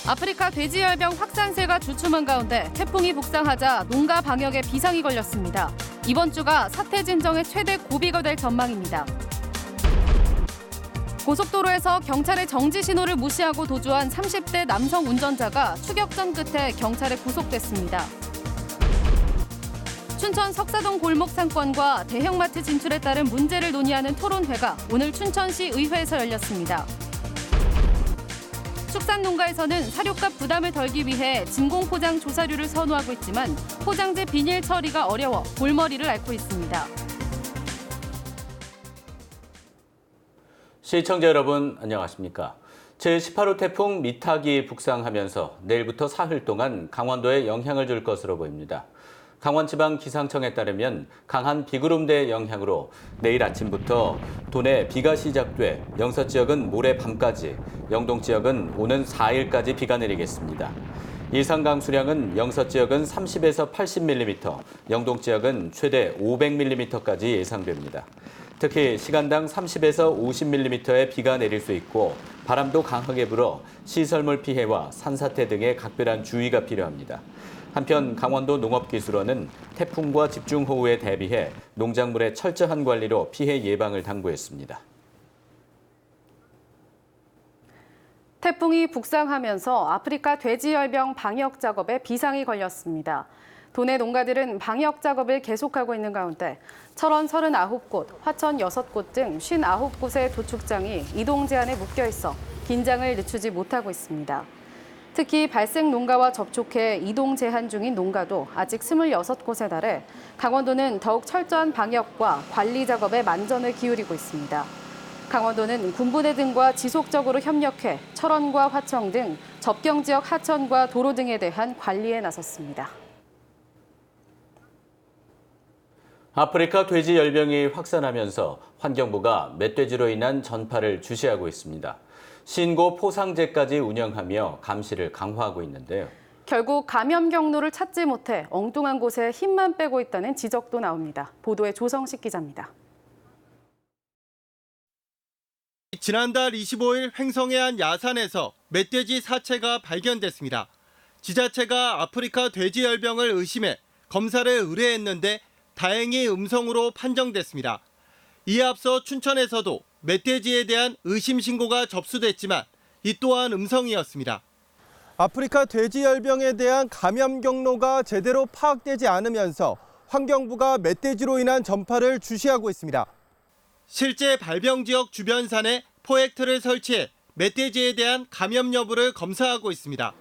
아프리카 돼지열병 확산세가 주춤한 가운데 태풍이 북상하자 농가 방역에 비상이 걸렸습니다. 이번 주가 사태 진정의 최대 고비가 될 전망입니다. 고속도로에서 경찰의 정지 신호를 무시하고 도주한 30대 남성 운전자가 추격전 끝에 경찰에 구속됐습니다. 춘천 석사동 골목 상권과 대형마트 진출에 따른 문제를 논의하는 토론회가 오늘 춘천시 의회에서 열렸습니다. 축산농가에서는 사료값 부담을 덜기 위해 진공포장 조사료를 선호하고 있지만 포장재 비닐 처리가 어려워 골머리를 앓고 있습니다. 시청자 여러분 안녕하십니까? 제18호 태풍 미탁이 북상하면서 내일부터 사흘 동안 강원도에 영향을 줄 것으로 보입니다. 강원지방기상청에 따르면 강한 비구름대의 영향으로 내일 아침부터 도내 비가 시작돼 영서 지역은 모레 밤까지, 영동 지역은 오는 4일까지 비가 내리겠습니다. 예상 강수량은 영서 지역은 30에서 80mm, 영동 지역은 최대 500mm까지 예상됩니다. 특히 시간당 30에서 50mm의 비가 내릴 수 있고 바람도 강하게 불어 시설물 피해와 산사태 등의 각별한 주의가 필요합니다. 한편 강원도 농업기술원은 태풍과 집중호우에 대비해 농작물의 철저한 관리로 피해 예방을 당부했습니다. 태풍이 북상하면서 아프리카 돼지열병 방역 작업에 비상이 걸렸습니다. 도내 농가들은 방역 작업을 계속하고 있는 가운데 철원 39곳, 화천 6곳 등 59곳의 도축장이 이동 제한에 묶여 있어 긴장을 늦추지 못하고 있습니다. 특히 발생 농가와 접촉해 이동 제한 중인 농가도 아직 26곳에 달해 강원도는 더욱 철저한 방역과 관리 작업에 만전을 기울이고 있습니다. 강원도는 군부대 등과 지속적으로 협력해 철원과 화천 등 접경 지역 하천과 도로 등에 대한 관리에 나섰습니다. 아프리카 돼지 열병이 확산하면서 환경부가 멧돼지로 인한 전파를 주시하고 있습니다. 신고 포상제까지 운영하며 감시를 강화하고 있는데요. 결국 감염 경로를 찾지 못해 엉뚱한 곳에 힘만 빼고 있다는 지적도 나옵니다. 보도에 조성식 기자입니다. 지난달 25일 횡성의 한 야산에서 멧돼지 사체가 발견됐습니다. 지자체가 아프리카 돼지열병을 의심해 검사를 의뢰했는데 다행히 음성으로 판정됐습니다. 이에 앞서 춘천에서도 멧돼지에 대한 의심 신고가 접수됐지만 이 또한 음성이었습니다. 아프리카 돼지열병에 대한 감염 경로가 제대로 파악되지 않으면서 환경부가 멧돼지로 인한 전파를 주시하고 있습니다. 실제 발병 지역 주변 산에 포획틀을 설치해 멧돼지에 대한 감염 여부를 검사하고 있습니다.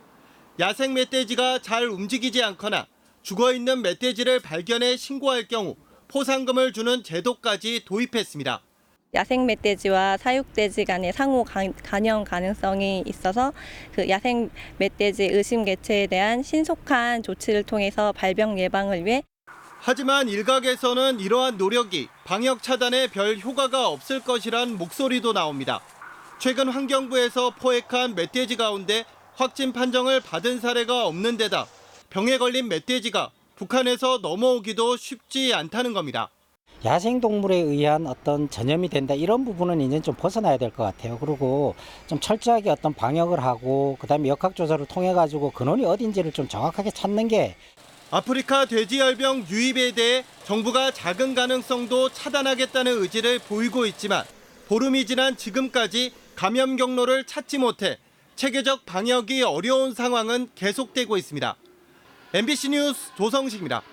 야생 멧돼지가 잘 움직이지 않거나 죽어있는 멧돼지를 발견해 신고할 경우 포상금을 주는 제도까지 도입했습니다. 야생 멧돼지와 사육돼지 간의 상호 간염 가능성이 있어서 그 야생 멧돼지 의심 개체에 대한 신속한 조치를 통해서 발병 예방을 위해 하지만 일각에서는 이러한 노력이 방역 차단에 별 효과가 없을 것이란 목소리도 나옵니다. 최근 환경부에서 포획한 멧돼지 가운데 확진 판정을 받은 사례가 없는 데다 병에 걸린 멧돼지가 북한에서 넘어오기도 쉽지 않다는 겁니다. 야생동물에 의한 어떤 전염이 된다 이런 부분은 이제 좀 벗어나야 될 것 같아요. 그리고 좀 철저하게 어떤 방역을 하고 그다음에 역학조사를 통해 가지고 근원이 어딘지를 좀 정확하게 찾는 게 아프리카 돼지열병 유입에 대해 정부가 작은 가능성도 차단하겠다는 의지를 보이고 있지만 보름이 지난 지금까지 감염 경로를 찾지 못해 체계적 방역이 어려운 상황은 계속되고 있습니다. MBC 뉴스 조성식입니다.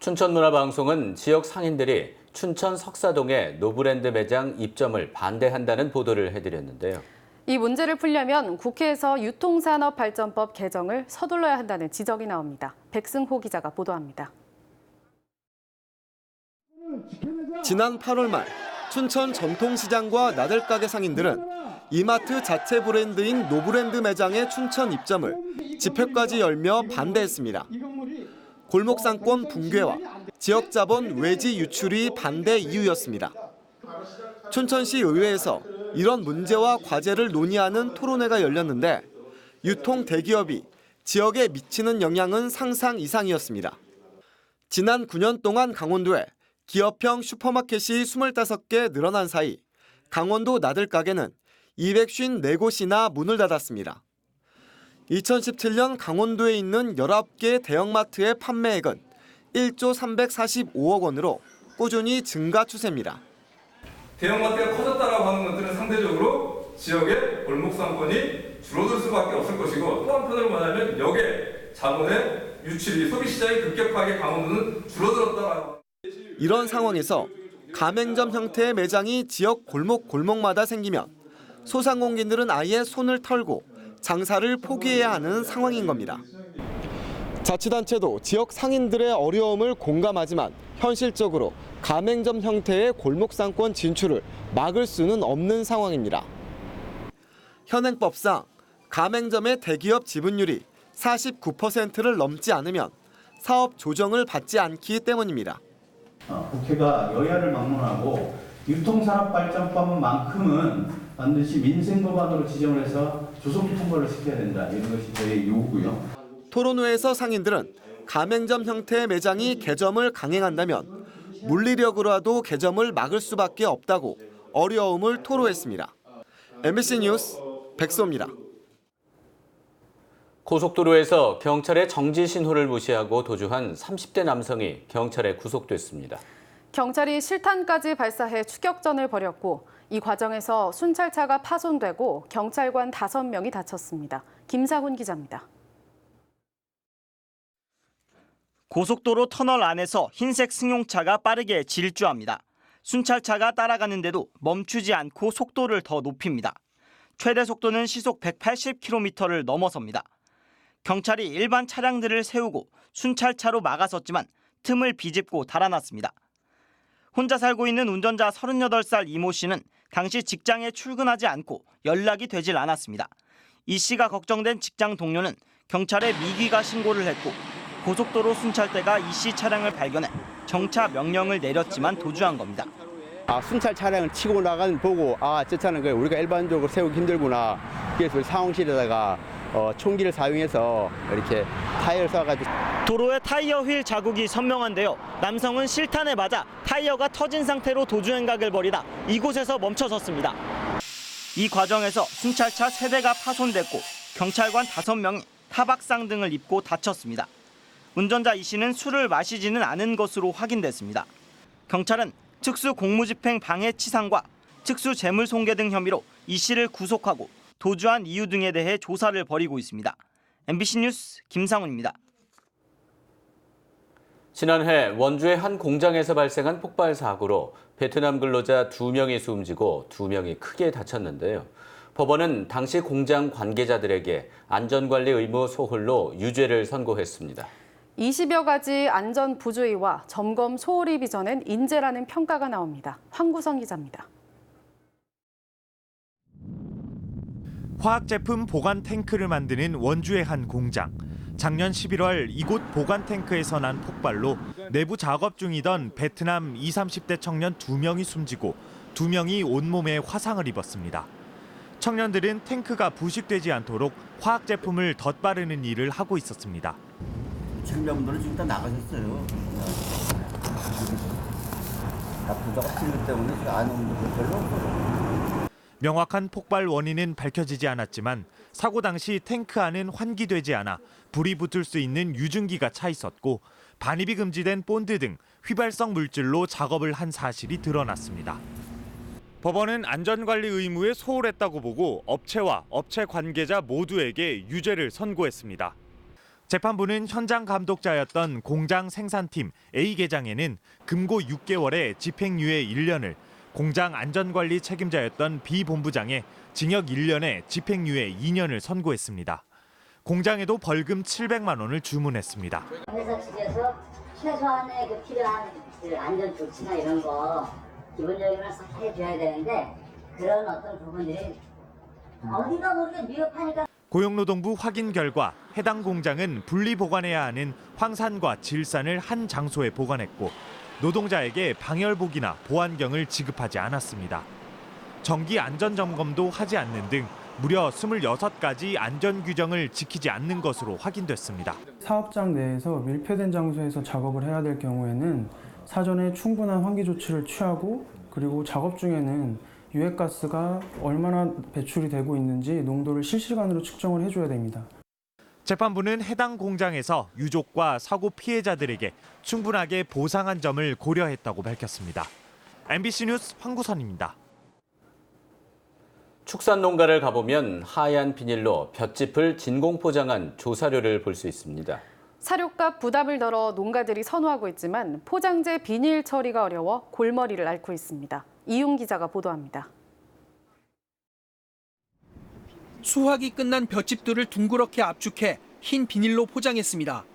춘천문화방송은 지역 상인들이 춘천 석사동의 노브랜드 매장 입점을 반대한다는 보도를 해드렸는데요. 이 문제를 풀려면 국회에서 유통산업발전법 개정을 서둘러야 한다는 지적이 나옵니다. 백승호 기자가 보도합니다. 지난 8월 말 춘천 전통시장과 나들가게 상인들은 이마트 자체 브랜드인 노브랜드 매장의 춘천 입점을 집회까지 열며 반대했습니다. 골목상권 붕괴와 지역자본 외지 유출이 반대 이유였습니다. 춘천시 의회에서 이런 문제와 과제를 논의하는 토론회가 열렸는데 유통 대기업이 지역에 미치는 영향은 상상 이상이었습니다. 지난 9년 동안 강원도에 기업형 슈퍼마켓이 25개 늘어난 사이 강원도 나들가게는 254곳이나 문을 닫았습니다. 2017년 강원도에 있는 19개 대형마트의 판매액은 1조 345억 원으로 꾸준히 증가 추세입니다. 대형마트가 커졌다라고 하는 것들은 상대적으로 지역의 골목 상권이 줄어들 수밖에 없을 것이고, 또 한편으로 말하면 역의 자본의 유출이 소비 시장이 급격하게 강원도는 줄어들었다라고. 이런 상황에서 가맹점 형태의 매장이 지역 골목마다 생기면 소상공인들은 아예 손을 털고 장사를 포기해야 하는 상황인 겁니다. 자치단체도 지역 상인들의 어려움을 공감하지만 현실적으로 가맹점 형태의 골목상권 진출을 막을 수는 없는 상황입니다. 현행법상 가맹점의 대기업 지분율이 49%를 넘지 않으면 사업 조정을 받지 않기 때문입니다. 국회가 여야를 막론하고 유통산업발전법만큼은 반드시 민생법안으로 지정을 해서 조속히 통과를 시켜야 된다. 이런 것이 저희의 요구고요. 토론회에서 상인들은 가맹점 형태의 매장이 개점을 강행한다면 물리력으로라도 개점을 막을 수밖에 없다고 어려움을 토로했습니다. MBC 뉴스 백소입니다. 고속도로에서 경찰의 정지 신호를 무시하고 도주한 30대 남성이 경찰에 구속됐습니다. 경찰이 실탄까지 발사해 추격전을 벌였고 이 과정에서 순찰차가 파손되고 경찰관 5명이 다쳤습니다. 김상훈 기자입니다. 고속도로 터널 안에서 흰색 승용차가 빠르게 질주합니다. 순찰차가 따라가는데도 멈추지 않고 속도를 더 높입니다. 최대 속도는 시속 180km를 넘어섭니다. 경찰이 일반 차량들을 세우고 순찰차로 막아섰지만 틈을 비집고 달아났습니다. 혼자 살고 있는 운전자 38살 이모 씨는 당시 직장에 출근하지 않고 연락이 되질 않았습니다. 이 씨가 걱정된 직장 동료는 경찰에 미귀가 신고를 했고 고속도로 순찰대가 이 씨 차량을 발견해 정차 명령을 내렸지만 도주한 겁니다. 순찰 차량을 치고 나가는 보고 저 차는 우리가 일반적으로 세우기 힘들구나. 그래서 우리 상황실에다가 총기를 사용해서 이렇게 타이어를 쏴가지고. 도로에 타이어 휠 자국이 선명한데요. 남성은 실탄에 맞아 타이어가 터진 상태로 도주 행각을 벌이다 이곳에서 멈춰섰습니다. 이 과정에서 순찰차 3대가 파손됐고 경찰관 5명이 타박상 등을 입고 다쳤습니다. 운전자 이 씨는 술을 마시지는 않은 것으로 확인됐습니다. 경찰은 특수 공무집행 방해치상과 특수 재물손괴 등 혐의로 이 씨를 구속하고 도주한 이유 등에 대해 조사를 벌이고 있습니다. MBC 뉴스 김상훈입니다. 지난해 원주의 한 공장에서 발생한 폭발 사고로 베트남 근로자 2명이 숨지고 2명이 크게 다쳤는데요. 법원은 당시 공장 관계자들에게 안전관리 의무 소홀로 유죄를 선고했습니다. 20여 가지 안전 부주의와 점검 소홀히 빚어낸 인재라는 평가가 나옵니다. 황구성 기자입니다. 화학제품 보관 탱크를 만드는 원주의 한 공장. 작년 11월 이곳 보관 탱크에서 난 폭발로 내부 작업 중이던 베트남 20, 30대 청년 2명이 숨지고 2명이 온몸에 화상을 입었습니다. 청년들은 탱크가 부식되지 않도록 화학제품을 덧바르는 일을 하고 있었습니다. 책임자분들은 지금 다 나가셨어요. 다 부자가 틀리기 때문에 지금 안 오는 분들 별로 없어요. 명확한 폭발 원인은 밝혀지지 않았지만 사고 당시 탱크 안은 환기되지 않아 불이 붙을 수 있는 유증기가 차 있었고 반입이 금지된 본드 등 휘발성 물질로 작업을 한 사실이 드러났습니다. 법원은 안전관리 의무에 소홀했다고 보고 업체와 업체 관계자 모두에게 유죄를 선고했습니다. 재판부는 현장 감독자였던 공장 생산팀 A 계장에는 금고 6개월에 집행유예 1년을, 공장 안전관리 책임자였던 B 본부장에 징역 1년에 집행유예 2년을 선고했습니다. 공장에도 벌금 700만 원을 주문했습니다. 회사 측에서 최소한의 필요한 안전 조치나 이런 거 기본적인 걸 싹 해줘야 되는데 그런 어떤 부분들이 어디가 모르게 미흡하니까. 고용노동부 확인 결과 해당 공장은 분리 보관해야 하는 황산과 질산을 한 장소에 보관했고 노동자에게 방열복이나 보안경을 지급하지 않았습니다. 정기 안전점검도 하지 않는 등 무려 26가지 안전규정을 지키지 않는 것으로 확인됐습니다. 사업장 내에서 밀폐된 장소에서 작업을 해야 될 경우에는 사전에 충분한 환기 조치를 취하고 그리고 작업 중에는 유해가스가 얼마나 배출이 되고 있는지 농도를 실시간으로 측정을 해줘야 됩니다. 재판부는 해당 공장에서 유족과 사고 피해자들에게 충분하게 보상한 점을 고려했다고 밝혔습니다. MBC 뉴스 황구선입니다. 축산 농가를 가보면 하얀 비닐로 볏짚을 진공 포장한 조사료를 볼 수 있습니다. 사료값 부담을 덜어 농가들이 선호하고 있지만 포장재 비닐 처리가 어려워 골머리를 앓고 있습니다. 이윤 기자가 보도합니다. 수확이 끝난 볏짚들을 둥그렇게 압축해 흰 비닐로 포장했습니다.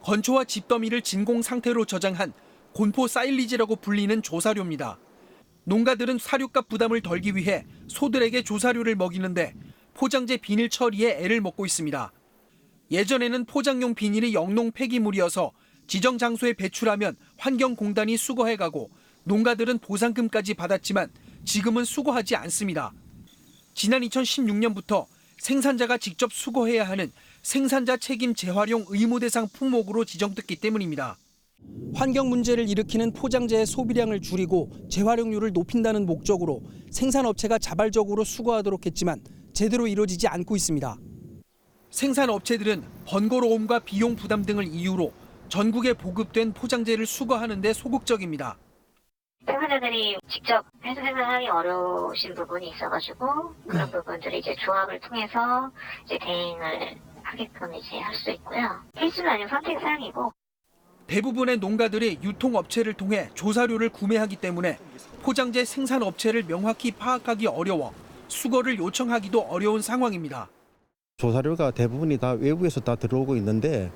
건초와 집더미를 진공 상태로 저장한 곤포 사일리지라고 불리는 조사료입니다. 농가들은 사료값 부담을 덜기 위해 소들에게 조사료를 먹이는데 포장재 비닐 처리에 애를 먹고 있습니다. 예전에는 포장용 비닐이 영농 폐기물이어서 지정 장소에 배출하면 환경공단이 수거해가고 농가들은 보상금까지 받았지만 지금은 수거하지 않습니다. 지난 2016년부터 생산자가 직접 수거해야 하는 생산자 책임 재활용 의무 대상 품목으로 지정됐기 때문입니다. 환경 문제를 일으키는 포장재의 소비량을 줄이고 재활용률을 높인다는 목적으로 생산업체가 자발적으로 수거하도록 했지만 제대로 이루어지지 않고 있습니다. 생산업체들은 번거로움과 비용 부담 등을 이유로 전국에 보급된 포장재를 수거하는 데 소극적입니다. 생산자들이 직접 해서 생산하기 어려우신 부분이 있어가지고 그런 부분들을 이제 조합을 통해서 이제 대행을 하게끔 이제 할 수 있고요. 필수는 아니고 선택 사항이고. 대부분의 농가들이 유통업체를 통해 조사료를 구매하기 때문에 포장재 생산업체를 명확히 파악하기 어려워 수거를 요청하기도 어려운 상황입니다. 조사료가 대부분이 다 외부에서 다 들어오고 있는데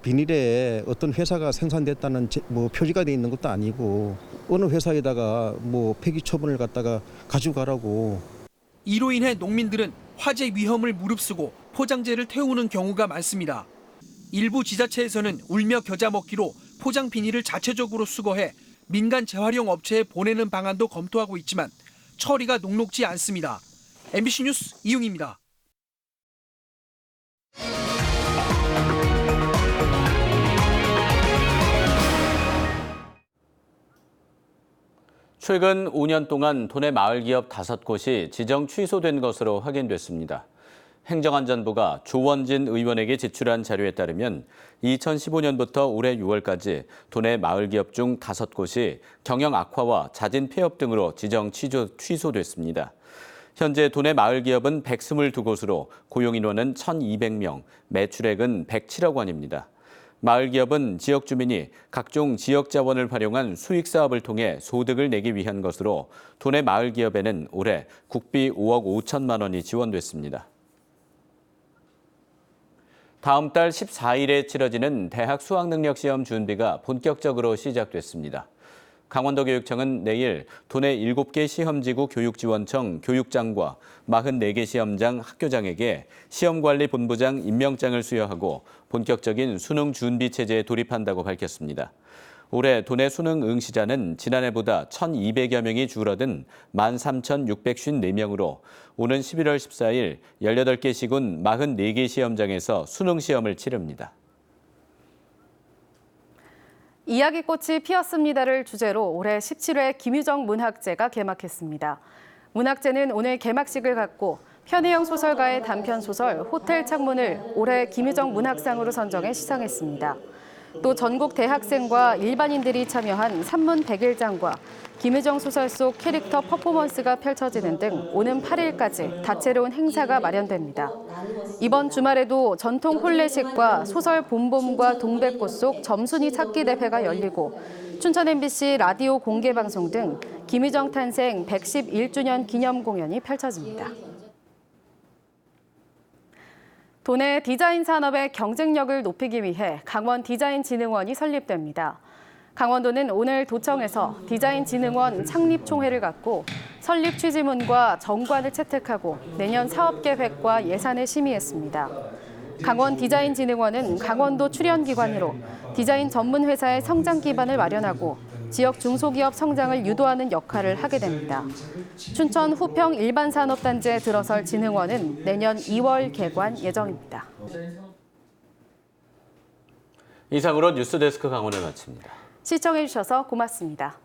비닐에 어떤 회사가 생산됐다는 표시가 돼 있는 것도 아니고 어느 회사에다가 폐기 처분을 갖다가 가지고 가라고. 이로 인해 농민들은 화재 위험을 무릅쓰고 포장재를 태우는 경우가 많습니다. 일부 지자체에서는 울며 겨자 먹기로 포장 비닐을 자체적으로 수거해 민간 재활용 업체에 보내는 방안도 검토하고 있지만 처리가 녹록지 않습니다. MBC 뉴스 이웅입니다. 최근 5년 동안 도내 마을기업 5곳이 지정 취소된 것으로 확인됐습니다. 행정안전부가 조원진 의원에게 제출한 자료에 따르면 2015년부터 올해 6월까지 도내 마을기업 중 5곳이 경영 악화와 자진 폐업 등으로 지정 취소됐습니다. 현재 도내 마을기업은 122곳으로 고용인원은 1,200명, 매출액은 107억 원입니다. 마을기업은 지역 주민이 각종 지역 자원을 활용한 수익 사업을 통해 소득을 내기 위한 것으로 도내 마을기업에는 올해 국비 5억 5천만 원이 지원됐습니다. 다음 달 14일에 치러지는 대학 수학능력시험 준비가 본격적으로 시작됐습니다. 강원도교육청은 내일 도내 7개 시험지구 교육지원청 교육장과 44개 시험장 학교장에게 시험관리본부장 임명장을 수여하고 본격적인 수능 준비 체제에 돌입한다고 밝혔습니다. 올해 도내 수능 응시자는 지난해보다 1,200여 명이 줄어든 13,654명으로 오는 11월 14일 18개 시군 44개 시험장에서 수능 시험을 치릅니다. 이야기꽃이 피었습니다를 주제로 올해 17회 김유정 문학제가 개막했습니다. 문학제는 오늘 개막식을 갖고 편혜영 소설가의 단편소설 호텔 창문을 올해 김유정 문학상으로 선정해 시상했습니다. 또 전국 대학생과 일반인들이 참여한 산문 100일장과 김유정 소설 속 캐릭터 퍼포먼스가 펼쳐지는 등 오는 8일까지 다채로운 행사가 마련됩니다. 이번 주말에도 전통 혼례식과 소설 봄봄과 동백꽃 속 점순이 찾기 대회가 열리고 춘천 MBC 라디오 공개방송 등 김유정 탄생 111주년 기념 공연이 펼쳐집니다. 도내 디자인 산업의 경쟁력을 높이기 위해 강원디자인진흥원이 설립됩니다. 강원도는 오늘 도청에서 디자인진흥원 창립총회를 갖고 설립 취지문과 정관을 채택하고 내년 사업계획과 예산을 심의했습니다. 강원디자인진흥원은 강원도 출연기관으로 디자인 전문 회사의 성장 기반을 마련하고 지역 중소기업 성장을 유도하는 역할을 하게 됩니다. 춘천 후평 일반산업단지에 들어설 진흥원은 내년 2월 개관 예정입니다. 이상으로 뉴스데스크 강원을 마칩니다. 시청해주셔서 고맙습니다.